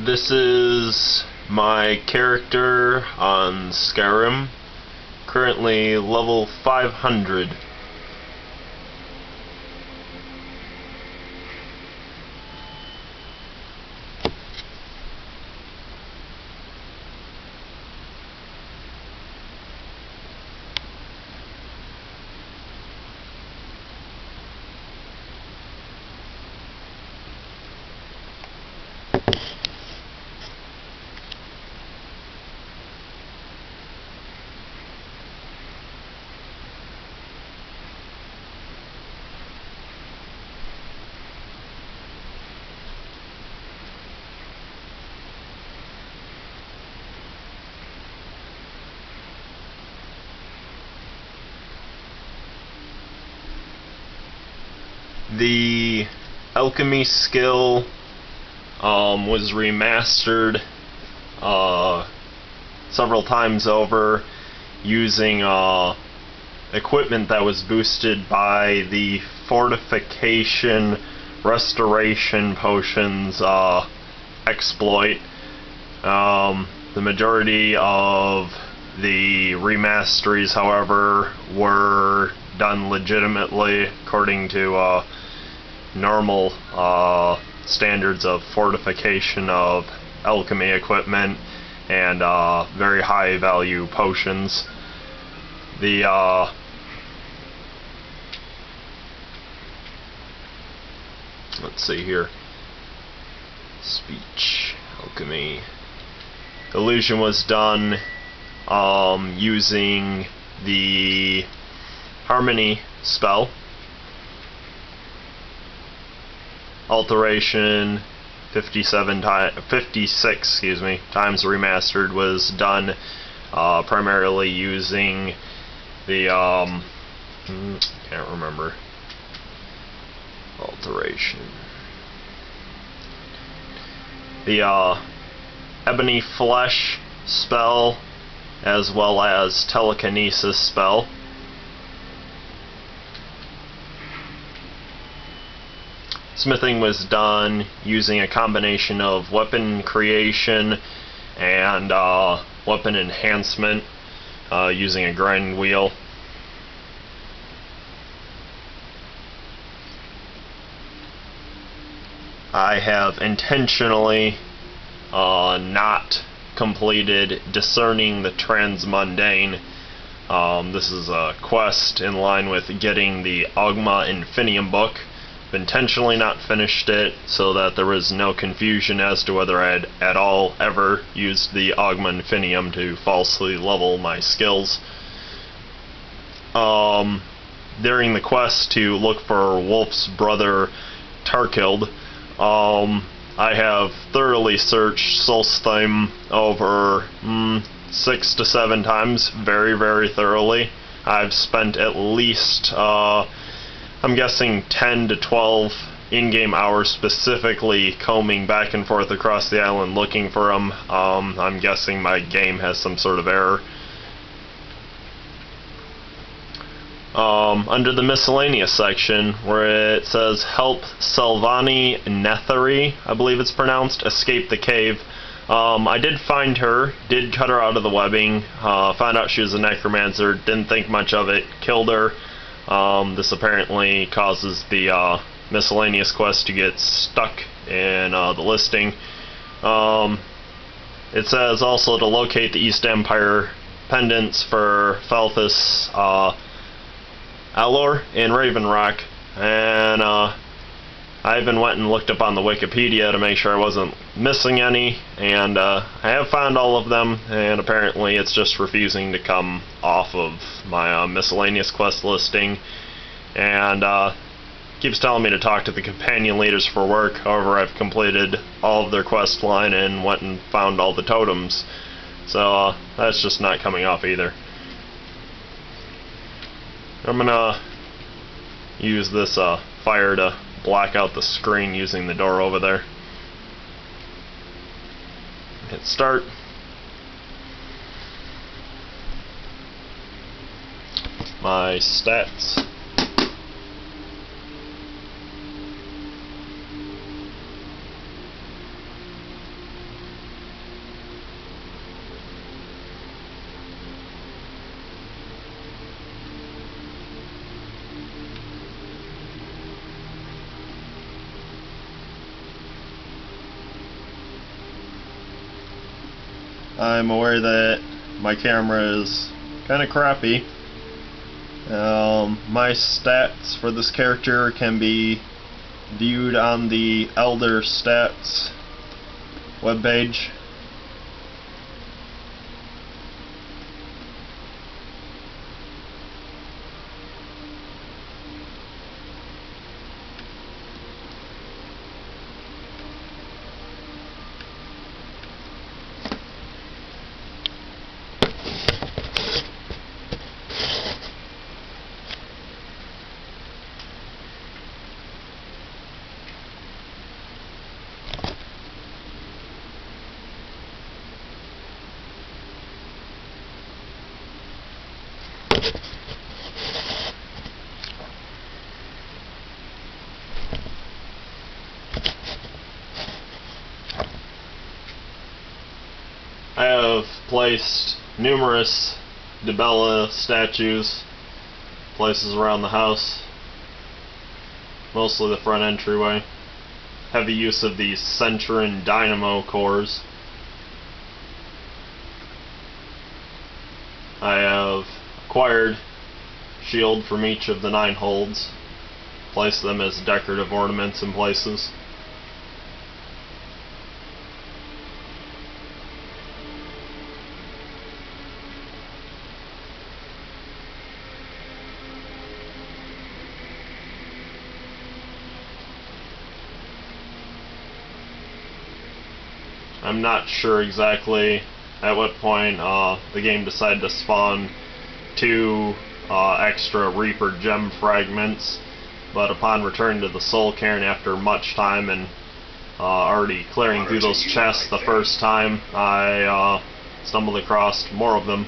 This is my character on Skyrim, currently level 500. The alchemy skill was remastered several times over using equipment that was boosted by the fortification restoration potions exploit. The majority of the remasteries, however, were done legitimately according to normal standards of fortification of alchemy equipment and very high value potions. The let's see here. Speech, alchemy. Illusion was done using the harmony spell. Alteration 56 times remastered was done primarily using the can't remember. Alteration. The ebony flesh spell as well as telekinesis spell. Smithing was done using a combination of weapon creation and weapon enhancement using a grind wheel. I have intentionally not completed Discerning the Transmundane. This is a quest in line with getting the Ogma Infinium book. I've intentionally not finished it so that there was no confusion as to whether I had at all ever used the Ogma Infinium to falsely level my skills. During the quest to look for Wolf's brother Tarkild, I have thoroughly searched Solstheim over 6 to 7 times, very, very thoroughly. I've spent at least, I'm guessing 10 to 12 in-game hours specifically combing back and forth across the island looking for them. I'm guessing my game has some sort of error. Under the miscellaneous section, where it says help Selvani Netheri, I believe it's pronounced, escape the cave. I did find her, did cut her out of the webbing, found out she was a necromancer, didn't think much of it, killed her. This apparently causes the miscellaneous quest to get stuck in the listing. It says also to locate the East Empire pendants for Falthus Alor in Raven Rock, and I even went and looked up on the Wikipedia to make sure I wasn't missing any, and I have found all of them, and apparently it's just refusing to come off of my miscellaneous quest listing, and keeps telling me to talk to the companion leaders for work. However, I've completed all of their quest line and went and found all the totems, so that's just not coming off either. I'm gonna use this fire to black out the screen using the door over there. Hit start. My stats. I'm aware that my camera is kind of crappy. My stats for this character can be viewed on the Elder Stats webpage. I have placed numerous Dibella statues places around the house, mostly the front entryway. Heavy use of these Centurin dynamo cores. I have acquired shield from each of the 9 holds, placed them as decorative ornaments in places. I'm not sure exactly at what point the game decided to spawn 2 extra Reaper gem fragments, but upon returning to the Soul Cairn after much time and already clearing through those chests the first time, I stumbled across more of them.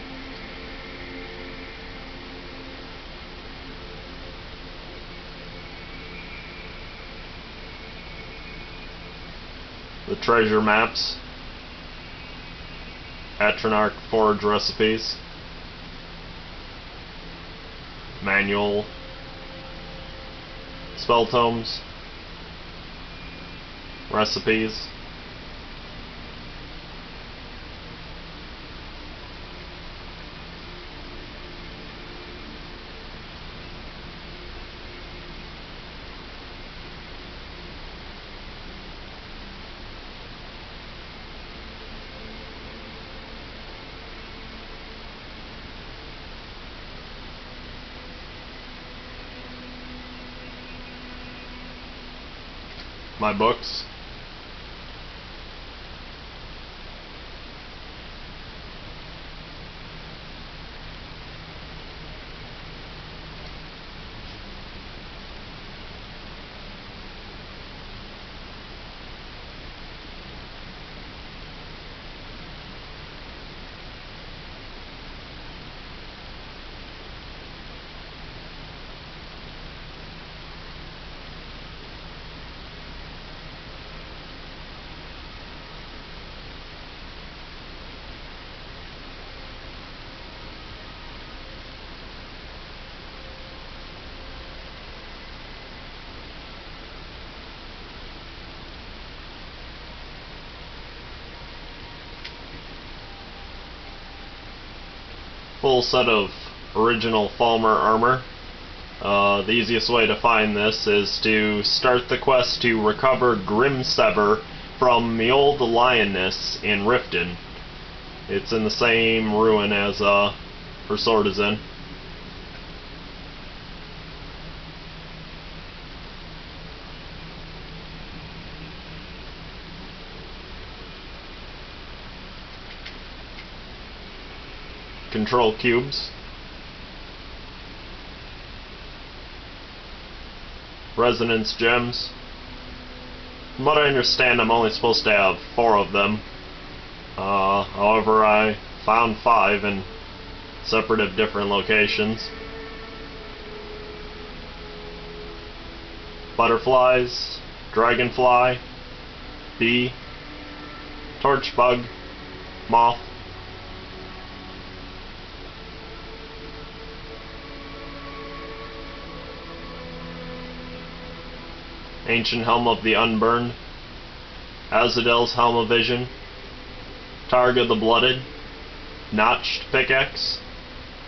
The treasure maps, Atronach forge recipes, manual, spell tomes, recipes, my books, full set of original Falmer armor. The easiest way to find this is to start the quest to recover Grimsever from the old lioness in Riften. It's in the same ruin as her sword is in. Control cubes, resonance gems. From what I understand, I'm only supposed to have 4 of them. However, I found 5 in separate of different locations. Butterflies, dragonfly, bee, torch bug, moth. Ancient Helm of the Unburned, Azadel's Helm of Vision, Targa the Blooded, Notched Pickaxe,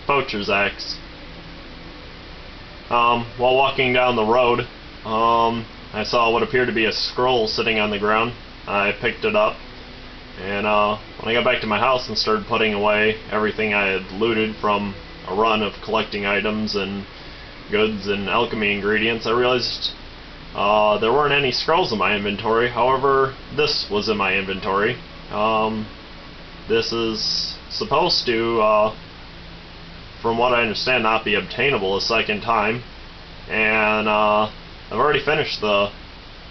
Poacher's Axe. While walking down the road, I saw what appeared to be a scroll sitting on the ground. I picked it up, and when I got back to my house and started putting away everything I had looted from a run of collecting items and goods and alchemy ingredients, I realized there weren't any scrolls in my inventory. However, this was in my inventory. This is supposed to, from what I understand, not be obtainable a second time, and I've already finished the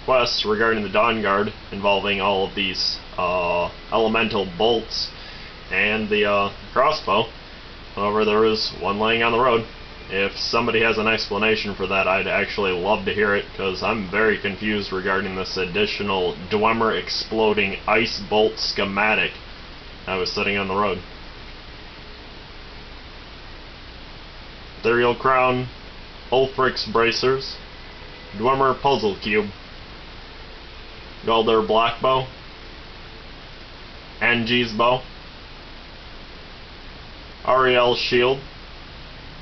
quest regarding the Dawn Guard, involving all of these elemental bolts and the crossbow. However, there is one laying on the road. If somebody has an explanation for that, I'd actually love to hear it, because I'm very confused regarding this additional Dwemer exploding ice bolt schematic that was sitting on the road. Ethereal Crown, Ulfric's Bracers, Dwemer Puzzle Cube, Galder Black Bow, Angie's Bow, Ariel's Shield.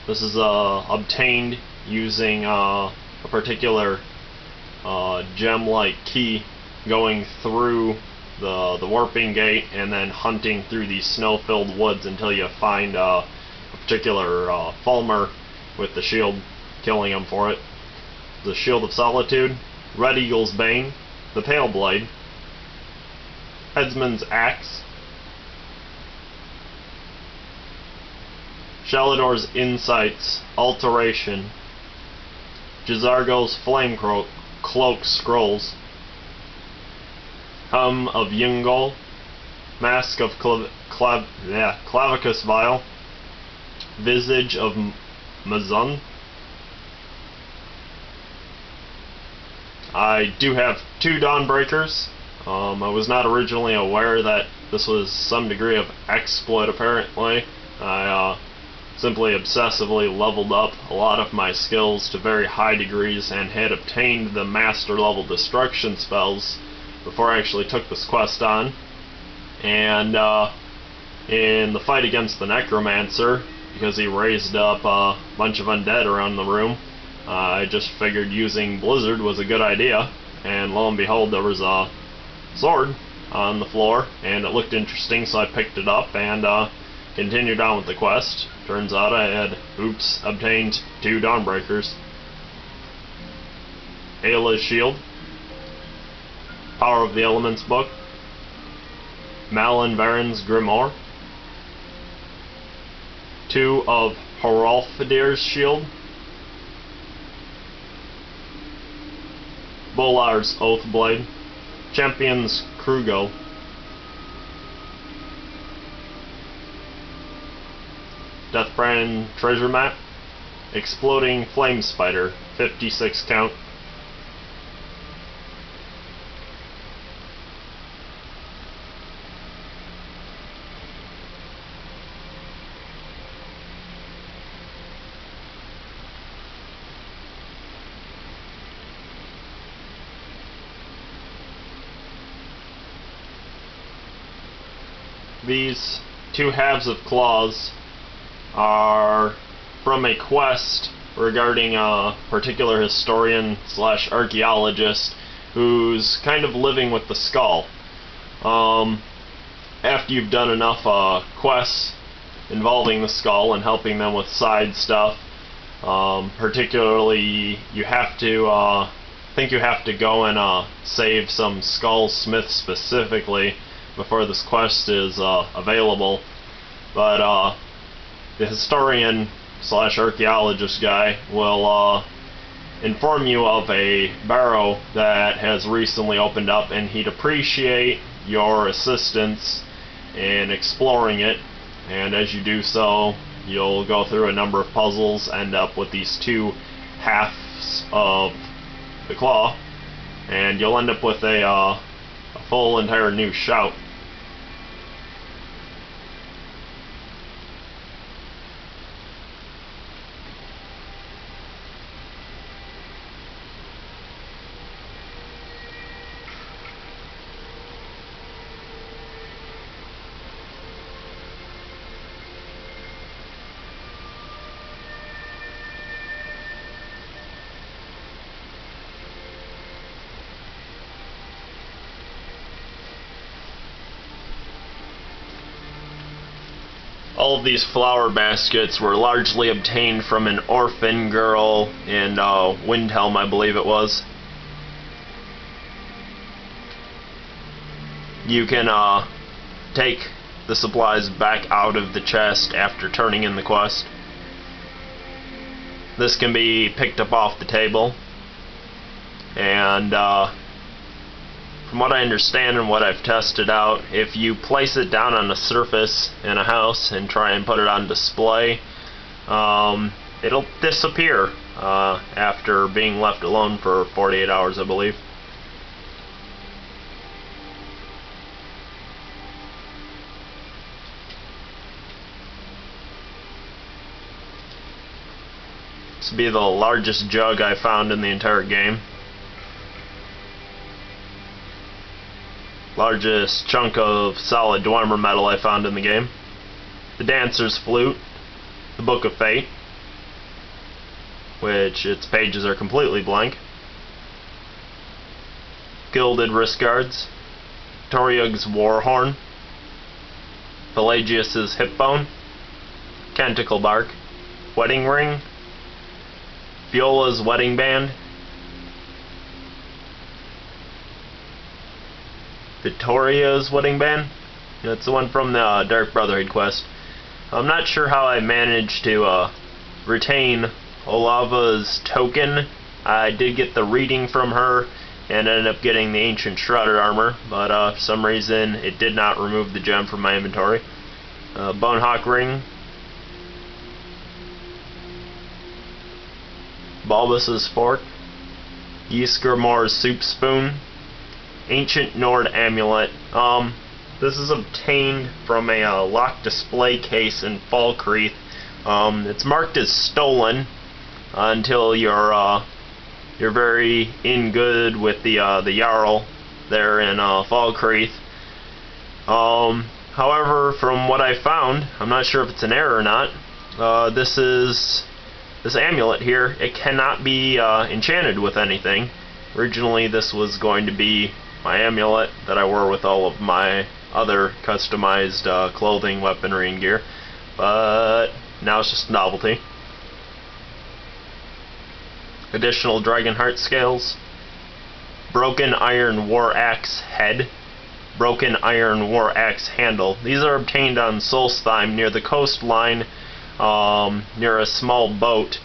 This is obtained using a particular gem-like key, going through the warping gate and then hunting through these snow-filled woods until you find a particular Falmer with the shield, killing him for it. The Shield of Solitude, Red Eagle's Bane, the Pale Blade, Headsman's Axe, Shalador's Insights, Alteration, Jizargo's Flame Cloak Scrolls, Helm of Yungol, Mask of Clavicus Vial, Visage of Mazun. I do have 2 Dawnbreakers. I was not originally aware that this was some degree of exploit, apparently. I simply obsessively leveled up a lot of my skills to very high degrees and had obtained the master level destruction spells before I actually took this quest on. And in the fight against the necromancer, because he raised up a bunch of undead around the room, I just figured using Blizzard was a good idea, and lo and behold, there was a sword on the floor, and it looked interesting, so I picked it up and continued on with the quest. Turns out I had, obtained 2 Dawnbreakers. Ayla's Shield, Power of the Elements book, Malin Varen's Grimoire, 2 of Horalfadir's Shield, Bolar's Oathblade, Champion's Krugo, Deathbrand Treasure Map, Exploding Flame Spider, 56 count, these 2 halves of claws are from a quest regarding a particular historian slash archaeologist who's kind of living with the skull. After you've done enough quests involving the skull and helping them with side stuff, particularly you have to, I think you have to go and save some skull smiths specifically before this quest is available. But the historian slash archaeologist guy will inform you of a barrow that has recently opened up, and he'd appreciate your assistance in exploring it. And as you do so, you'll go through a number of puzzles, end up with these 2 halves of the claw, and you'll end up with a full entire new shout. All of these flower baskets were largely obtained from an orphan girl in Windhelm, I believe it was. You can take the supplies back out of the chest after turning in the quest. This can be picked up off the table, and from what I understand and what I've tested out, if you place it down on a surface in a house and try and put it on display, it'll disappear after being left alone for 48 hours, I believe. This would be the largest jug I found in the entire game. Largest chunk of solid Dwemer metal I found in the game. The Dancer's Flute, the Book of Fate, which its pages are completely blank. Gilded Wrist Guards, Toriug's Warhorn, Pelagius's Hip Bone, Canticle Bark, Wedding Ring, Viola's Wedding Band, Victoria's Wedding Band. That's the one from the Dark Brotherhood quest. I'm not sure how I managed to retain Olava's token. I did get the reading from her and ended up getting the Ancient Shrouded Armor, but for some reason it did not remove the gem from my inventory. Bonehawk Ring, Bulbus's Fork, Ysgramor's Soup Spoon, Ancient Nord Amulet. This is obtained from a locked display case in Falkreath. It's marked as stolen until you're very in good with the Jarl there in Falkreath. However, from what I found, I'm not sure if it's an error or not. This amulet here, it cannot be enchanted with anything. Originally, this was going to be my amulet that I wore with all of my other customized clothing, weaponry, and gear, but now it's just novelty. Additional Dragon Heart Scales, Broken Iron War Axe Head, Broken Iron War Axe Handle. These are obtained on Solstheim near the coastline, near a small boat.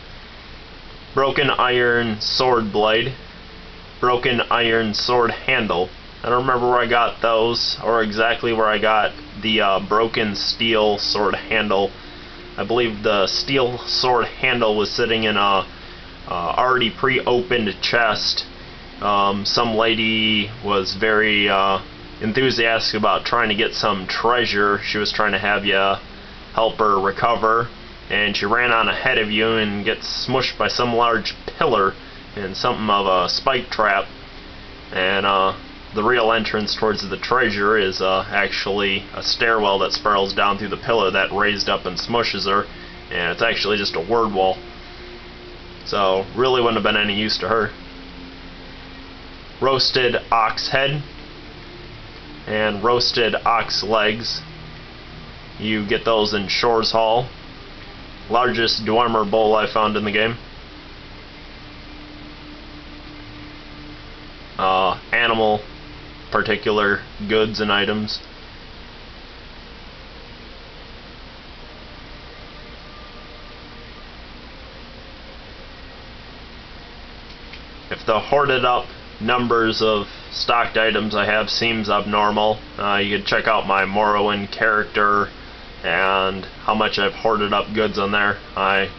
Broken Iron Sword Blade, Broken Iron Sword Handle. I don't remember where I got those, or exactly where I got the Broken Steel Sword Handle. I believe the Steel Sword Handle was sitting in a already pre-opened chest. Some lady was very enthusiastic about trying to get some treasure. She was trying to have you help her recover, and she ran on ahead of you and gets smushed by some large pillar and something of a spike trap, and the real entrance towards the treasure is actually a stairwell that spirals down through the pillar that raised up and smushes her, and it's actually just a word wall, so really wouldn't have been any use to her. Roasted Ox Head and Roasted Ox Legs, you get those in Shores Hall. Largest Dwemer bowl I found in the game. Animal particular goods and items. If the hoarded up numbers of stocked items I have seems abnormal, you can check out my Morrowind character and how much I've hoarded up goods on there. I'm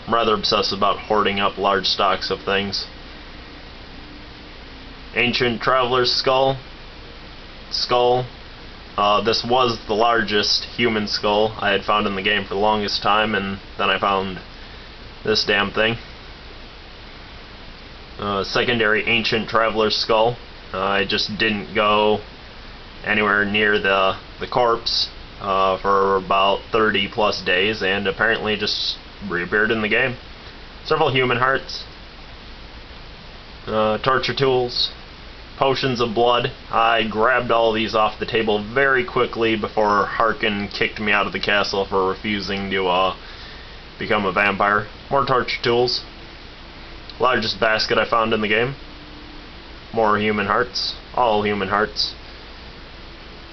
rather obsessed about hoarding up large stocks of things. Ancient Traveler's Skull. This was the largest human skull I had found in the game for the longest time, and then I found this damn thing. Secondary Ancient Traveler's Skull. I just didn't go anywhere near the corpse for about 30 plus days, and apparently just reappeared in the game. Several human hearts. Torture tools. potions of blood. I grabbed all these off the table very quickly before Harkin kicked me out of the castle for refusing to become a vampire. More torture tools. Largest basket I found in the game. More human hearts. All human hearts.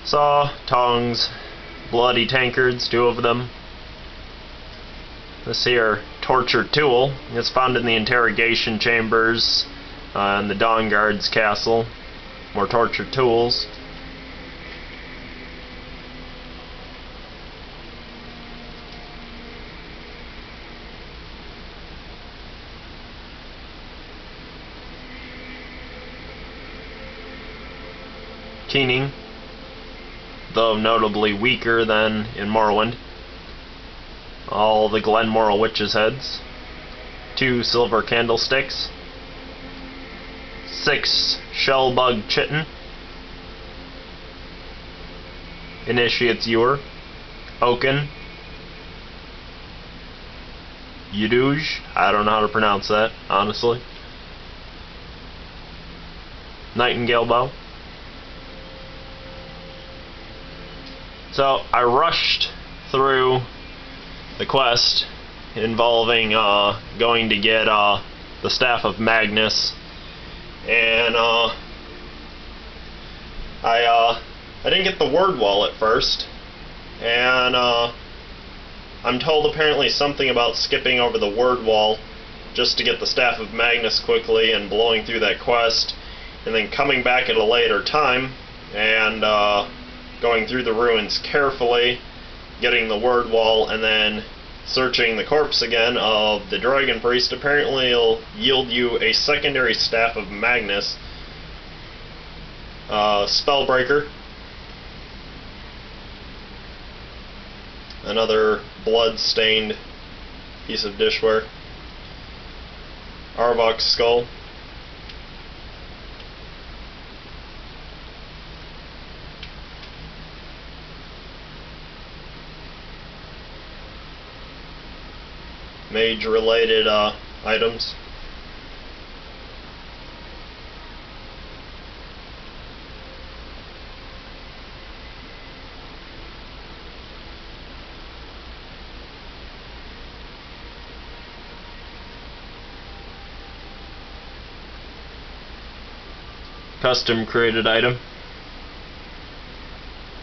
Saw, tongs, bloody tankards, 2 of them. This here torture tool is found in the interrogation chambers in the Dawn Guard's castle. More torture tools. Keening, though notably weaker than in Morrowind. All the Glenmoral Witches' heads. 2 silver candlesticks. 6 Shellbug Chitin. Initiate's Ewer. Oaken. Yuduj. I don't know how to pronounce that, honestly. Nightingale Bow. So, I rushed through the quest involving going to get the Staff of Magnus, and I didn't get the word wall at first, and I'm told apparently something about skipping over the word wall just to get the Staff of Magnus quickly and blowing through that quest, and then coming back at a later time and going through the ruins carefully, getting the word wall, and then searching the corpse again of the Dragon Priest. Apparently it'll yield you a secondary Staff of Magnus. Spellbreaker. Another blood-stained piece of dishware. Arbok's skull. Mage-related items. Custom created item.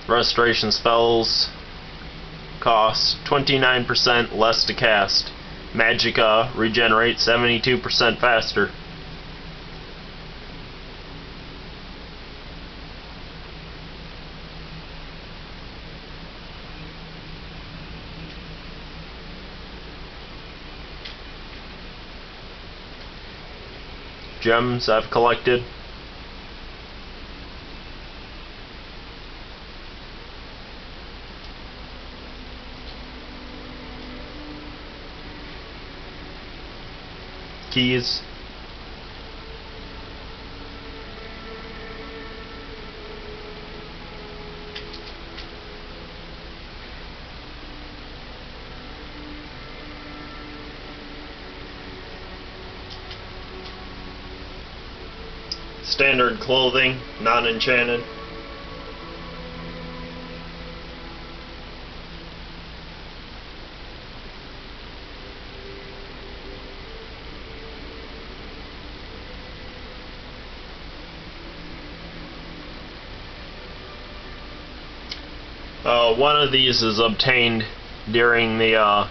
Restoration spells cost 29% less to cast. Magicka regenerates 72% faster. Gems I've collected. Keys. Standard clothing, non-enchanted. One of these is obtained during the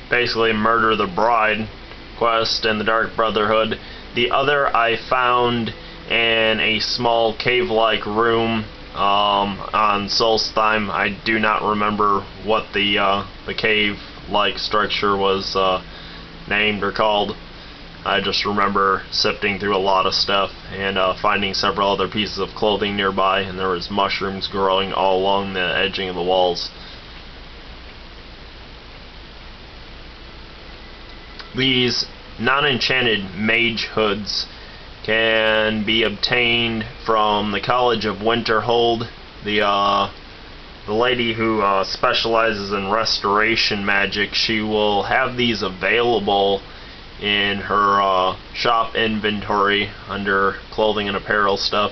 basically Murder the Bride quest in the Dark Brotherhood. The other I found in a small cave-like room on Solstheim. I do not remember what the cave-like structure was named or called. I just remember sifting through a lot of stuff and finding several other pieces of clothing nearby, and there was mushrooms growing all along the edging of the walls. These non-enchanted mage hoods can be obtained from the College of Winterhold. The lady who specializes in restoration magic, she will have these available in her shop inventory under clothing and apparel stuff.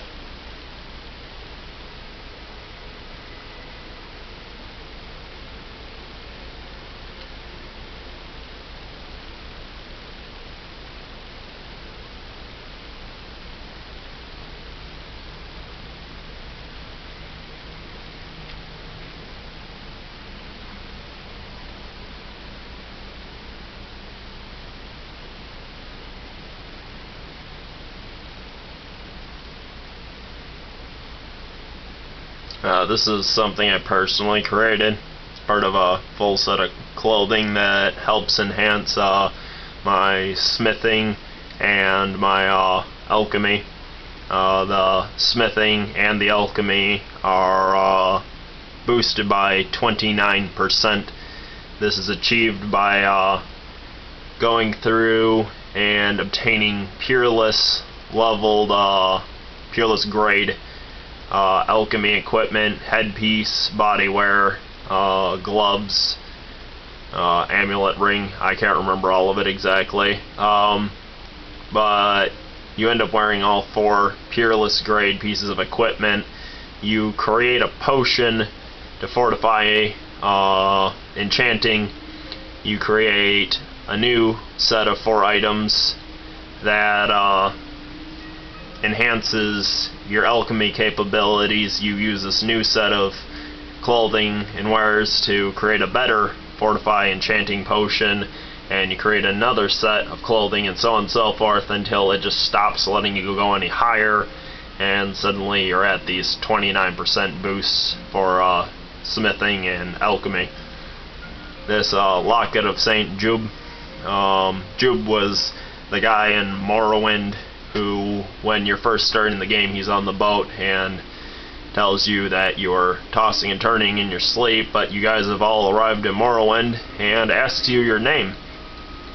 This is something I personally created. It's part of a full set of clothing that helps enhance my smithing and my alchemy. The smithing and the alchemy are boosted by 29%. This is achieved by going through and obtaining peerless leveled, peerless grade alchemy equipment, headpiece, bodywear, gloves, amulet ring. I can't remember all of it exactly. But you end up wearing all 4 peerless grade pieces of equipment. You create a potion to fortify enchanting. You create a new set of 4 items that enhances your alchemy capabilities. You use this new set of clothing and wares to create a better fortify enchanting potion, and you create another set of clothing, and so on and so forth, until it just stops letting you go any higher, and suddenly you're at these 29% boosts for smithing and alchemy. This Locket of St. Jub. Jub was the guy in Morrowind who, when you're first starting the game, he's on the boat and tells you that you're tossing and turning in your sleep, but you guys have all arrived in Morrowind, and asks you your name.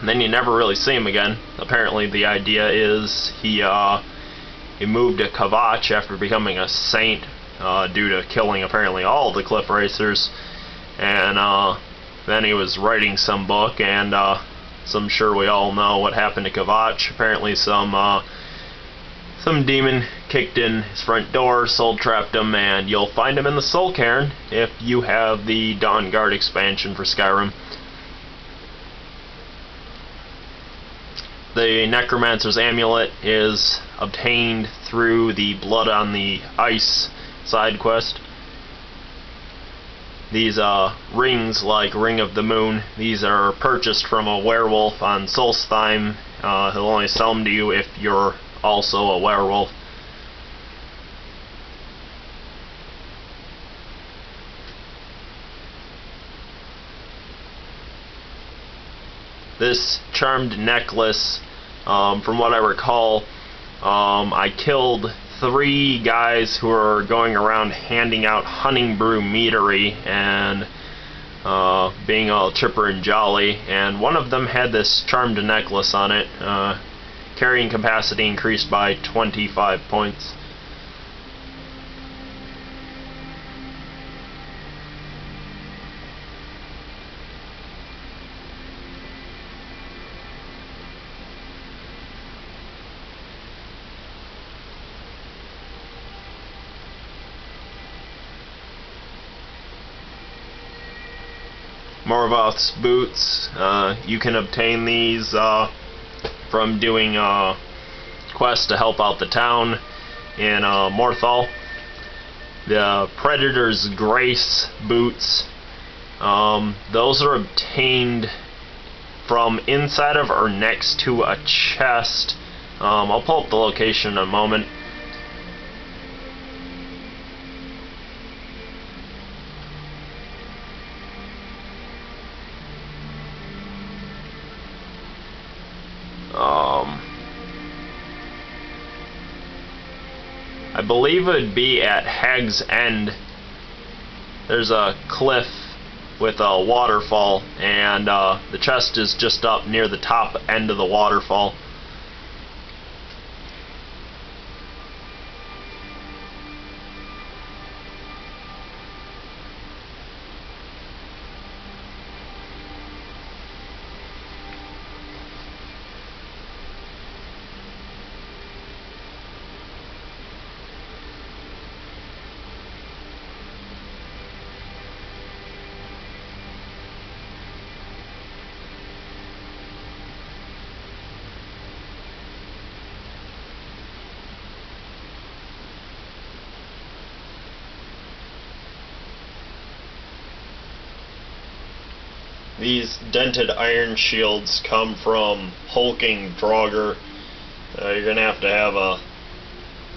And then you never really see him again. Apparently the idea is he moved to Kvatch after becoming a saint due to killing apparently all the cliff racers, and then he was writing some book, and so I'm sure we all know what happened to Kvatch. Apparently some demon kicked in his front door, soul-trapped him, and you'll find him in the Soul Cairn if you have the Dawnguard expansion for Skyrim. The Necromancer's Amulet is obtained through the Blood on the Ice side quest. These rings, like Ring of the Moon, these are purchased from a werewolf on Solstheim. He'll only sell them to you if you're also a werewolf. This charmed necklace, from what I recall, I killed 3 guys who are going around handing out hunting brew meadery and being all chipper and jolly, and one of them had this charmed necklace on it. Carrying capacity increased by 25 points. Morvoth's boots, you can obtain these from doing quests to help out the town in Morthal. The Predator's Grace boots, those are obtained from inside of or next to a chest. I'll pull up the location in a moment. I believe it would be at Hag's End. There's a cliff with a waterfall, and the chest is just up near the top end of the waterfall. These dented iron shields come from hulking Draugr. You're going to have a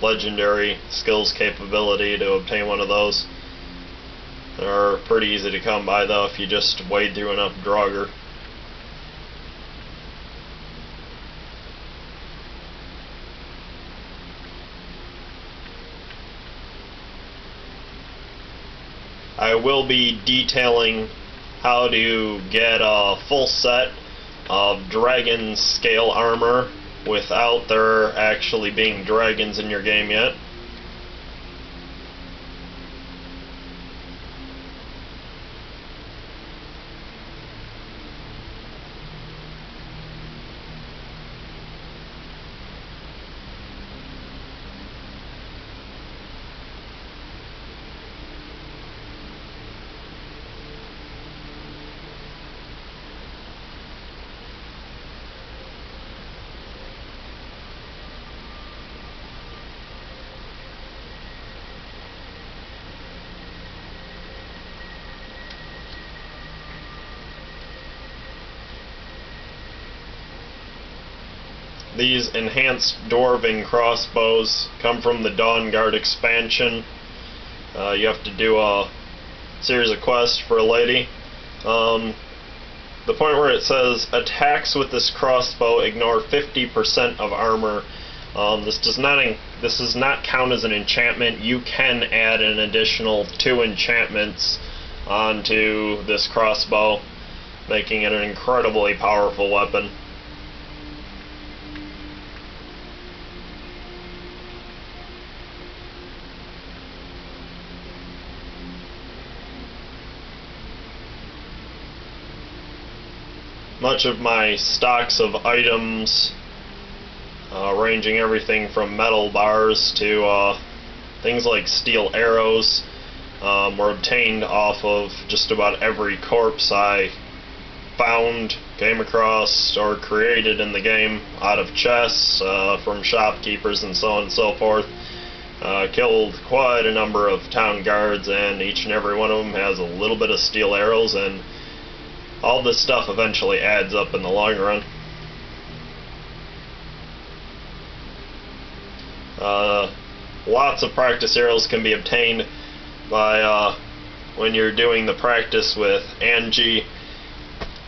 legendary skills capability to obtain one of those. They're pretty easy to come by though if you just wade through enough Draugr. I will be detailing how to get a full set of dragon scale armor without there actually being dragons in your game yet. These enhanced dwarven crossbows come from the Dawnguard expansion. You have to do a series of quests for a lady. The point where it says attacks with this crossbow ignore 50% of armor. This does not count as an enchantment. You can add an additional 2 enchantments onto this crossbow, making it an incredibly powerful weapon. Much of my stocks of items, ranging everything from metal bars to things like steel arrows, were obtained off of just about every corpse I found, came across, or created in the game out of chests from shopkeepers and so on and so forth. Killed quite a number of town guards, and each and every one of them has a little bit of steel arrows, and all this stuff eventually adds up in the long run. Lots of practice arrows can be obtained by when you're doing the practice with Angie.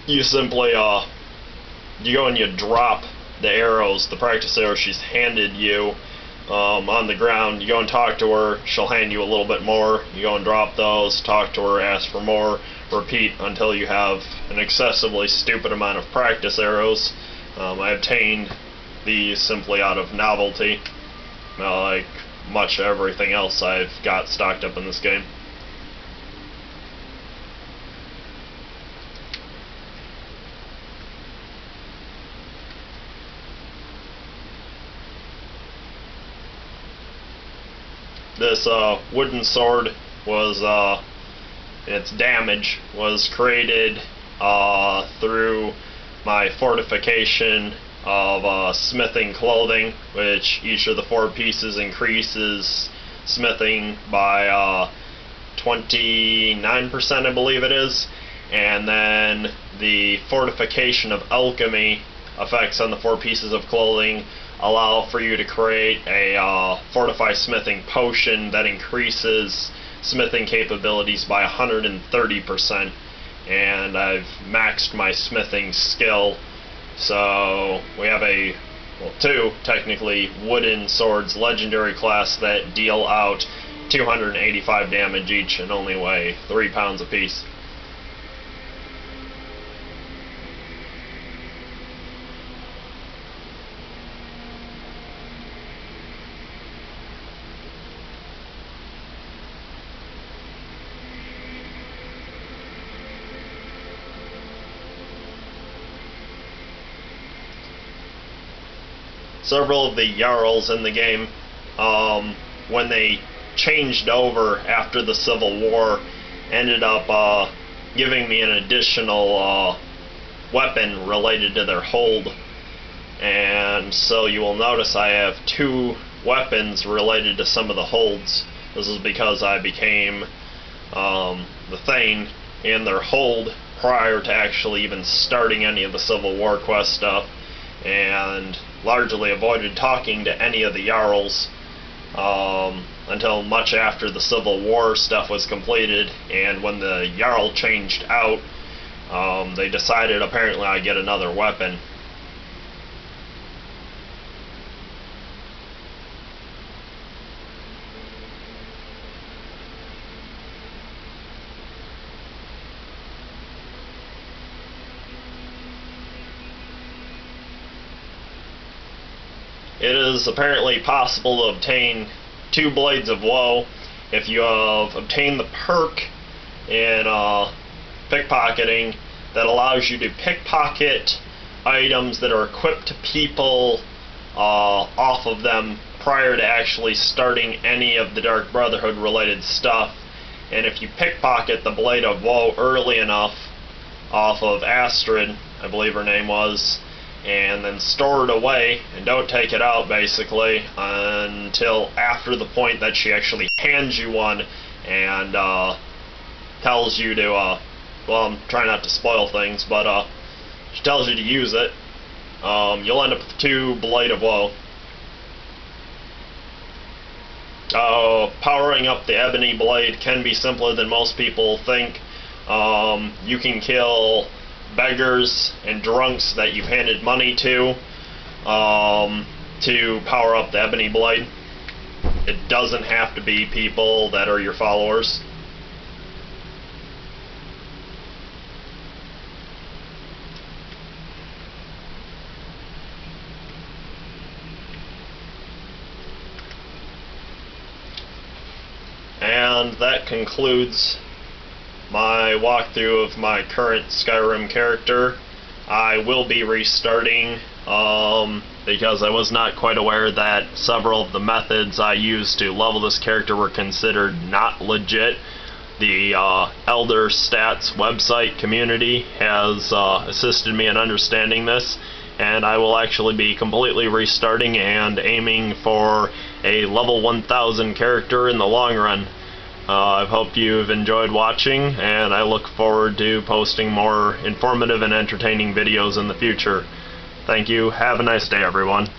You simply you go and you drop the arrows, the practice arrows she's handed you on the ground. You go and talk to her, she'll hand you a little bit more. You go and drop those, talk to her, ask for more, repeat until you have an excessively stupid amount of practice arrows. I obtained these simply out of novelty, like much everything else I've got stocked up in this game. This wooden sword was, its damage was created through my fortification of smithing clothing, which each of the 4 pieces increases smithing by 29%, I believe it is, and then the fortification of alchemy effects on the 4 pieces of clothing allow for you to create a fortify smithing potion that increases smithing capabilities by 130%, and I've maxed my smithing skill. So we have two technically wooden swords legendary class that deal out 285 damage each and only weigh 3 pounds apiece. Several of the Jarls in the game, when they changed over after the Civil War, ended up giving me an additional weapon related to their hold. And so you will notice I have 2 weapons related to some of the holds. This is because I became the Thane in their hold prior to actually even starting any of the Civil War quest stuff, and largely avoided talking to any of the Jarls until much after the Civil War stuff was completed. And when the Jarl changed out, they decided apparently I'd get another weapon. It is apparently possible to obtain 2 Blades of Woe if you have obtained the perk in pickpocketing that allows you to pickpocket items that are equipped to people off of them prior to actually starting any of the Dark Brotherhood related stuff. And if you pickpocket the Blade of Woe early enough off of Astrid, I believe her name was, and then store it away and don't take it out basically until after the point that she actually hands you one and tells you to, well, I'm trying not to spoil things, but she tells you to use it, you'll end up with 2 Blade of Woe. Powering up the Ebony Blade can be simpler than most people think. You can kill beggars and drunks that you've handed money to power up the Ebony Blade. It doesn't have to be people that are your followers. And that concludes my walkthrough of my current Skyrim character. I will be restarting because I was not quite aware that several of the methods I used to level this character were considered not legit. The Elder Stats website community has assisted me in understanding this, and I will actually be completely restarting and aiming for a level 1000 character in the long run. I hope you've enjoyed watching, and I look forward to posting more informative and entertaining videos in the future. Thank you. Have a nice day, everyone.